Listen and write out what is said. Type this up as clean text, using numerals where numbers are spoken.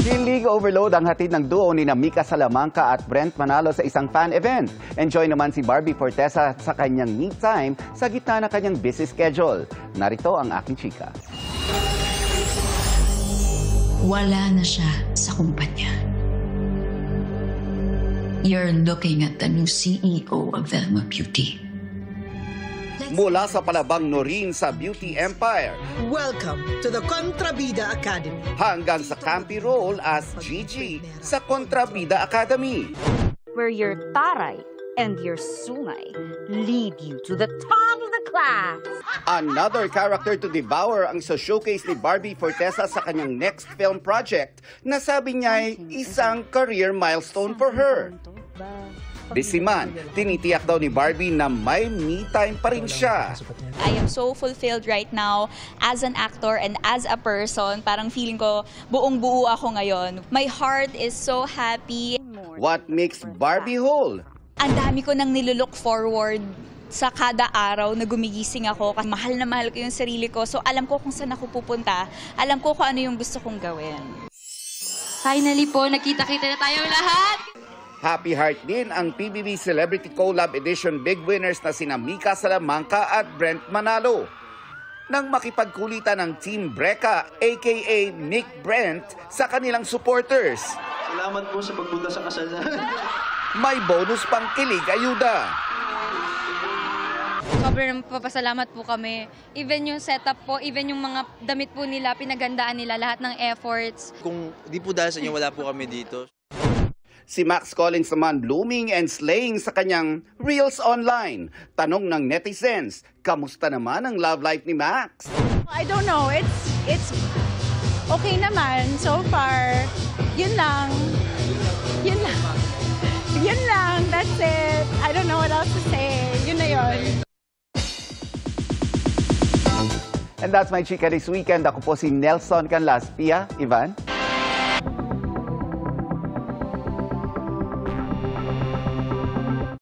Kilig overload ang hatid ng duo ni Mika Salamanca at Brent Manalo sa isang fan event. Enjoy naman si Barbie Fortesa sa kanyang me time sa gitna ng kanyang busy schedule. Narito ang aking chika. Wala na siya sa kumpanya. You're looking at the new CEO of Velma Beauty. Mula sa palabang Norin sa Beauty Empire, Welcome to the Contrabida Academy. hanggang sa campy role as Gigi sa Contrabida Academy. Where your taray and your sungay lead you to the top of the class. Another character to devour ang showcase ni Barbie Fortesa sa kanyang next film project na sabi niya ay isang career milestone for her. Busy man, tinitiyak daw ni Barbie na may me time pa rin siya. I am so fulfilled right now as an actor and as a person. Parang feeling ko buong-buo ako ngayon. My heart is so happy. What makes Barbie whole? Ang dami ko nang nilulook forward sa kada araw na gumigising ako. Kasi mahal na mahal ko yung sarili ko. So alam ko kung saan ako pupunta. Alam ko kung ano yung gusto kong gawin. Finally po, nakita-kita na tayong lahat. Happy heart din ang PBB Celebrity Collab Edition big winners na sina Mika Salamanca at Brent Manalo. Nang makipagkulitan ng Team Breka aka Nick Brent sa kanilang supporters. Salamat po sa pagpunta sa kasal na. May bonus pang kilig ayuda. Sobrang papasalamat po kami. Even yung setup po, even yung mga damit po nila, pinagandaan nila lahat ng efforts. Kung di po dahil sa inyo, wala po kami dito. Si Max Collins naman blooming and slaying sa kanyang Reels Online. Tanong ng netizens, kamusta naman ang love life ni Max? I don't know. It's okay naman so far. Yun lang. Yun lang. Yun lang. That's it. I don't know what else to say. Yun na yun. And that's my chika this weekend. Ako po si Nelson Canlas. Pia, Ivan?